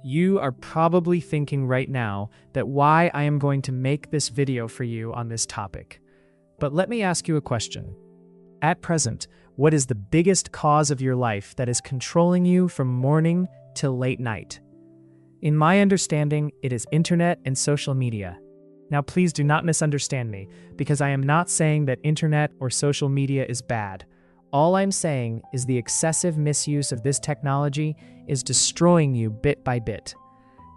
You are probably thinking right now that why I am going to make this video for you on this topic. But let me ask you a question. At present, what is the biggest cause of your life that is controlling you from morning till late night? In my understanding, it is internet and social media. Now please do not misunderstand me, because I am not saying that internet or social media is bad. All I'm saying is the excessive misuse of this technology is destroying you bit by bit.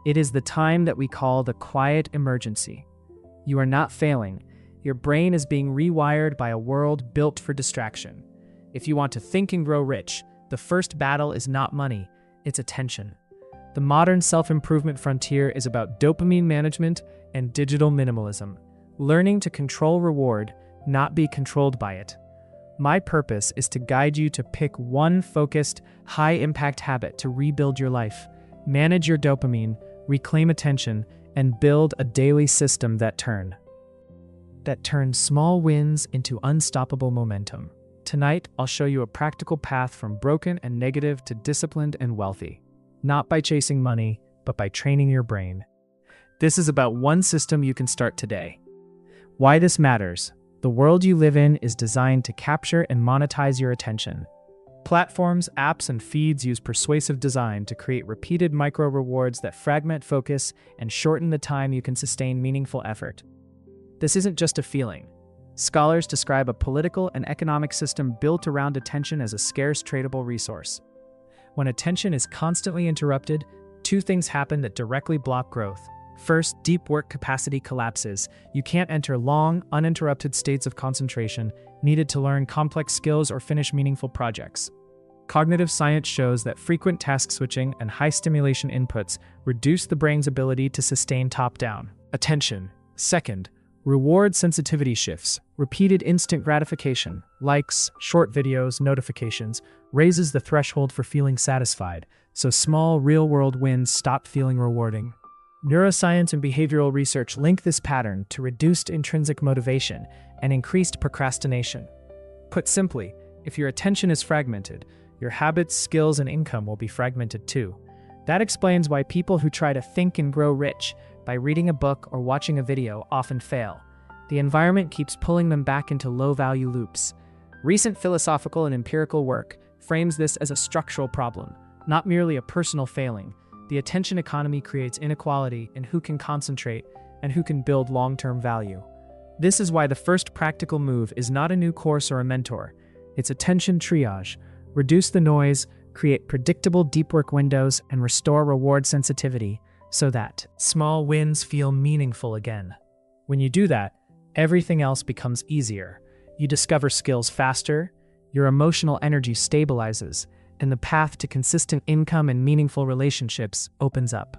It is the time that we call the quiet emergency. You are not failing. Your brain is being rewired by a world built for distraction. If you want to think and grow rich, the first battle is not money, it's attention. The modern self-improvement frontier is about dopamine management and digital minimalism, learning to control reward, not be controlled by it. My purpose is to guide you to pick one focused, high-impact habit to rebuild your life, manage your dopamine, reclaim attention, and build a daily system that turns small wins into unstoppable momentum. Tonight, I'll show you a practical path from broken and negative to disciplined and wealthy. Not by chasing money, but by training your brain. This is about one system you can start today. Why this matters. The world you live in is designed to capture and monetize your attention. Platforms, apps, and feeds use persuasive design to create repeated micro-rewards that fragment focus and shorten the time you can sustain meaningful effort. This isn't just a feeling. Scholars describe a political and economic system built around attention as a scarce tradable resource. When attention is constantly interrupted, two things happen that directly block growth. First, deep work capacity collapses. You can't enter long, uninterrupted states of concentration needed to learn complex skills or finish meaningful projects. Cognitive science shows that frequent task switching and high stimulation inputs reduce the brain's ability to sustain top-down attention. Second, reward sensitivity shifts. Repeated instant gratification, likes, short videos, notifications, raises the threshold for feeling satisfied, so small, real-world wins stop feeling rewarding. Neuroscience and behavioral research link this pattern to reduced intrinsic motivation and increased procrastination. Put simply, if your attention is fragmented, your habits, skills, and income will be fragmented too. That explains why people who try to think and grow rich by reading a book or watching a video often fail. The environment keeps pulling them back into low-value loops. Recent philosophical and empirical work frames this as a structural problem, not merely a personal failing. The attention economy creates inequality in who can concentrate and who can build long-term value. This is why the first practical move is not a new course or a mentor. It's attention triage. Reduce the noise, create predictable deep work windows, and restore reward sensitivity so that small wins feel meaningful again. When you do that, everything else becomes easier. You discover skills faster, your emotional energy stabilizes, and the path to consistent income and meaningful relationships opens up.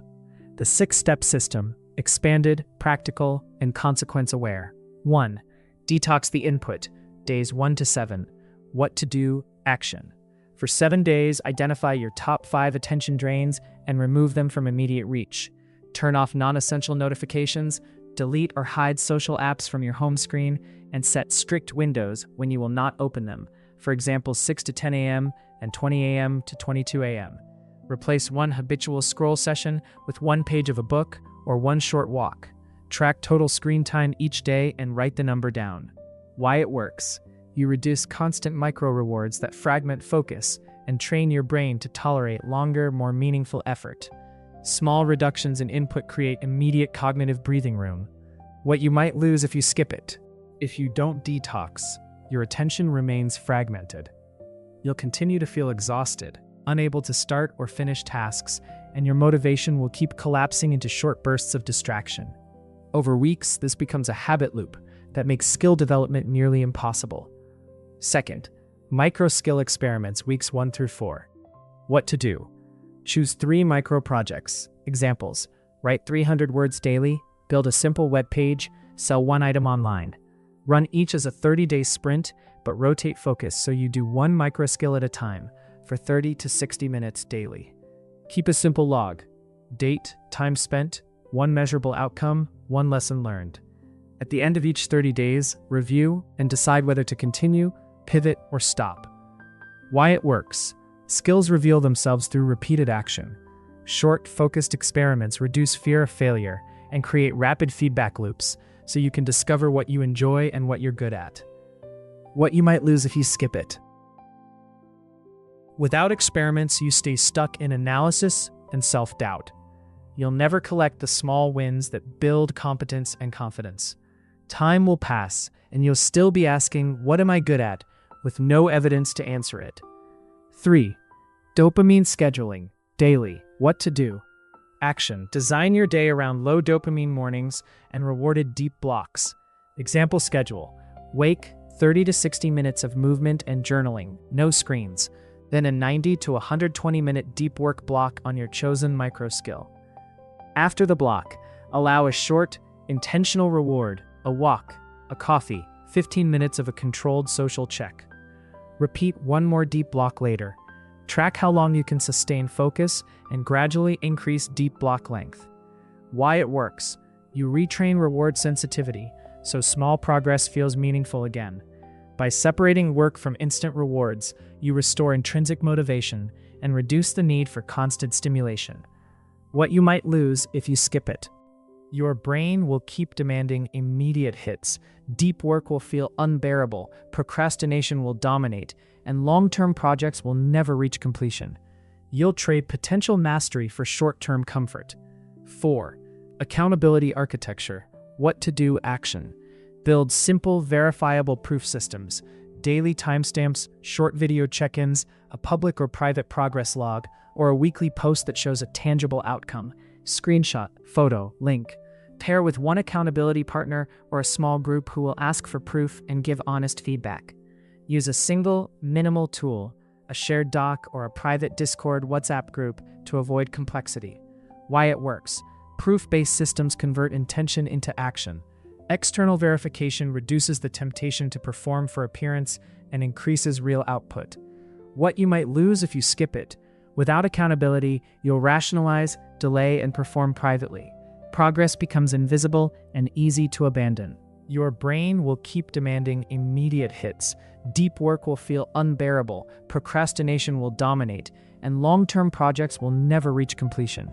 The 6-step system, expanded, practical, and consequence-aware. 1. Detox the input, days 1 to 7. What to do, action. For 7 days, identify your top 5 attention drains and remove them from immediate reach. Turn off non-essential notifications, delete or hide social apps from your home screen, and set strict windows when you will not open them. For example, 6 to 10 a.m. and 20 a.m. to 22 a.m. Replace one habitual scroll session with one page of a book or one short walk. Track total screen time each day and write the number down. Why it works. You reduce constant micro-rewards that fragment focus and train your brain to tolerate longer, more meaningful effort. Small reductions in input create immediate cognitive breathing room. What you might lose if you skip it. If you don't detox, your attention remains fragmented. You'll continue to feel exhausted, unable to start or finish tasks, and your motivation will keep collapsing into short bursts of distraction. Over weeks, this becomes a habit loop that makes skill development nearly impossible. Second, micro-skill experiments weeks 1 through 4. What to do? Choose 3 micro-projects. Examples: write 300 words daily, build a simple web page, sell 1 item online. Run each as a 30-day sprint, but rotate focus so you do 1 micro-skill at a time for 30 to 60 minutes daily. Keep a simple log. Date, time spent, 1 measurable outcome, 1 lesson learned. At the end of each 30 days, review and decide whether to continue, pivot, or stop. Why it works. Skills reveal themselves through repeated action. Short, focused experiments reduce fear of failure and create rapid feedback loops so you can discover what you enjoy and what you're good at. What you might lose if you skip it. Without experiments, you stay stuck in analysis and self-doubt. You'll never collect the small wins that build competence and confidence. Time will pass, and you'll still be asking, "What am I good at?" with no evidence to answer it. 3. Dopamine scheduling. Daily. What to do. Action. Design your day around low dopamine mornings and rewarded deep blocks. Example schedule. Wake, 30 to 60 minutes of movement and journaling, no screens. Then a 90 to 120-minute deep work block on your chosen micro skill. After the block, allow a short, intentional reward, a walk, a coffee, 15 minutes of a controlled social check. Repeat one more deep block later. Track how long you can sustain focus and gradually increase deep block length. Why it works. You retrain reward sensitivity, so small progress feels meaningful again. By separating work from instant rewards, you restore intrinsic motivation and reduce the need for constant stimulation. What you might lose if you skip it. Your brain will keep demanding immediate hits. Deep work will feel unbearable, procrastination will dominate, and long-term projects will never reach completion. You'll trade potential mastery for short-term comfort. 4. Accountability architecture. What to do action. Build simple, verifiable proof systems, daily timestamps, short video check-ins, a public or private progress log, or a weekly post that shows a tangible outcome. Screenshot, photo, link. Pair with one accountability partner or a small group who will ask for proof and give honest feedback. Use a single, minimal tool, a shared doc or a private Discord WhatsApp group to avoid complexity. Why it works. Proof-based systems convert intention into action. External verification reduces the temptation to perform for appearance and increases real output. What you might lose if you skip it. Without accountability, you'll rationalize, delay, and perform privately. Progress becomes invisible and easy to abandon. Your brain will keep demanding immediate hits. Deep work will feel unbearable, procrastination will dominate, and long-term projects will never reach completion.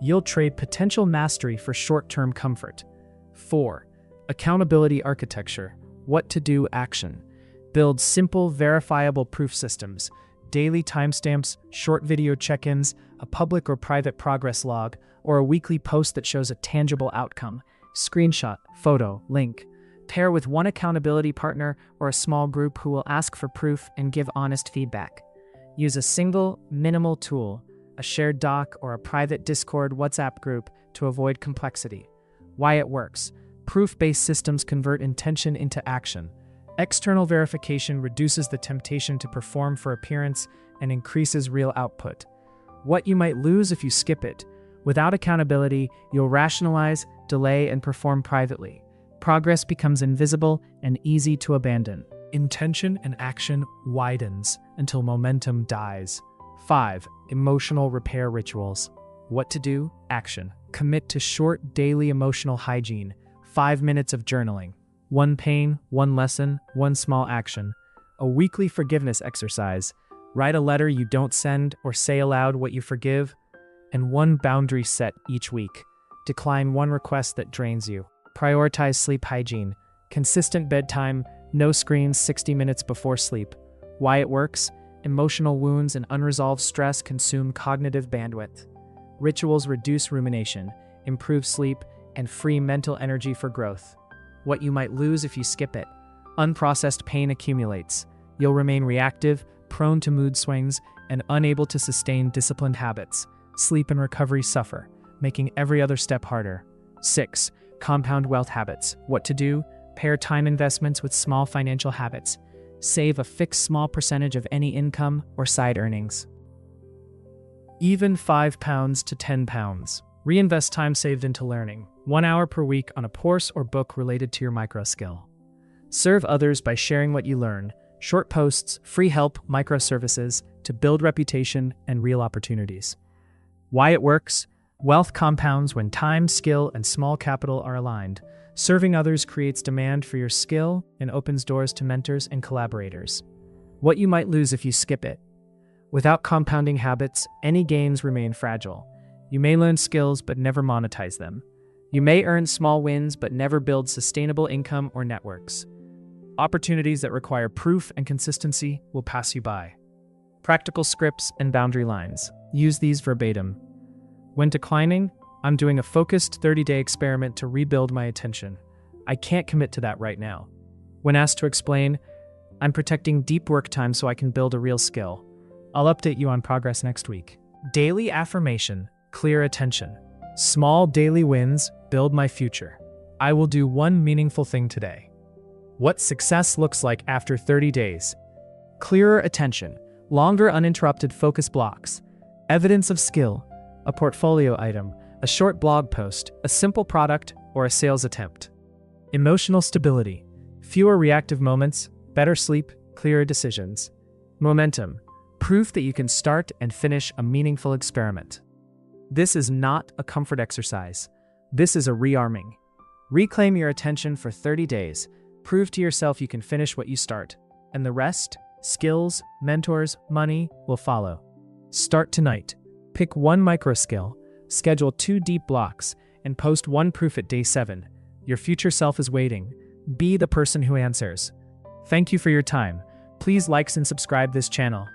You'll trade potential mastery for short-term comfort. 4. Accountability architecture. What to do action. Build simple, verifiable proof systems, daily timestamps, short video check-ins, a public or private progress log, or a weekly post that shows a tangible outcome. Screenshot, photo, link. Pair with one accountability partner or a small group who will ask for proof and give honest feedback. Use a single, minimal tool, a shared doc or a private Discord WhatsApp group to avoid complexity. Why it works. Proof-based systems convert intention into action. External verification reduces the temptation to perform for appearance and increases real output. What you might lose if you skip it. Without accountability, you'll rationalize, delay, and perform privately. Progress becomes invisible and easy to abandon. Intention and action widens until momentum dies. 5. Emotional repair rituals. What to do? Action. Commit to short daily emotional hygiene. 5 minutes of journaling. One pain, one lesson, one small action. A weekly forgiveness exercise. Write a letter you don't send or say aloud what you forgive. And one boundary set each week. Decline one request that drains you. Prioritize sleep hygiene. Consistent bedtime, no screens 60 minutes before sleep. Why it works? Emotional wounds and unresolved stress consume cognitive bandwidth. Rituals reduce rumination, improve sleep, and free mental energy for growth. What you might lose if you skip it. Unprocessed pain accumulates. You'll remain reactive, prone to mood swings, and unable to sustain disciplined habits. Sleep and recovery suffer, making every other step harder. 6. Compound wealth habits. What to do? Pair time investments with small financial habits. Save a fixed small percentage of any income or side earnings. Even £5 to £10. Reinvest time saved into learning. 1 hour per week on a course or book related to your micro skill. Serve others by sharing what you learn. Short posts, free help, microservices to build reputation and real opportunities. Why it works? Wealth compounds when time, skill, and small capital are aligned. Serving others creates demand for your skill and opens doors to mentors and collaborators. What you might lose if you skip it. Without compounding habits, any gains remain fragile. You may learn skills but never monetize them. You may earn small wins but never build sustainable income or networks. Opportunities that require proof and consistency will pass you by. Practical scripts and boundary lines. Use these verbatim. When declining, I'm doing a focused 30-day experiment to rebuild my attention. I can't commit to that right now. When asked to explain, I'm protecting deep work time so I can build a real skill. I'll update you on progress next week. Daily affirmation, clear attention. Small daily wins build my future. I will do one meaningful thing today. What success looks like after 30 days. Clearer attention, longer uninterrupted focus blocks, evidence of skill, a portfolio item, a short blog post, a simple product, or a sales attempt. Emotional stability, fewer reactive moments, better sleep, clearer decisions. Momentum, proof that you can start and finish a meaningful experiment. This is not a comfort exercise. This is a rearming. Reclaim your attention for 30 days. Prove to yourself you can finish what you start. And the rest, skills, mentors, money, will follow. Start tonight. Pick one micro skill, schedule 2 deep blocks, and post 1 proof at day 7. Your future self is waiting. Be the person who answers. Thank you for your time. Please like and subscribe this channel.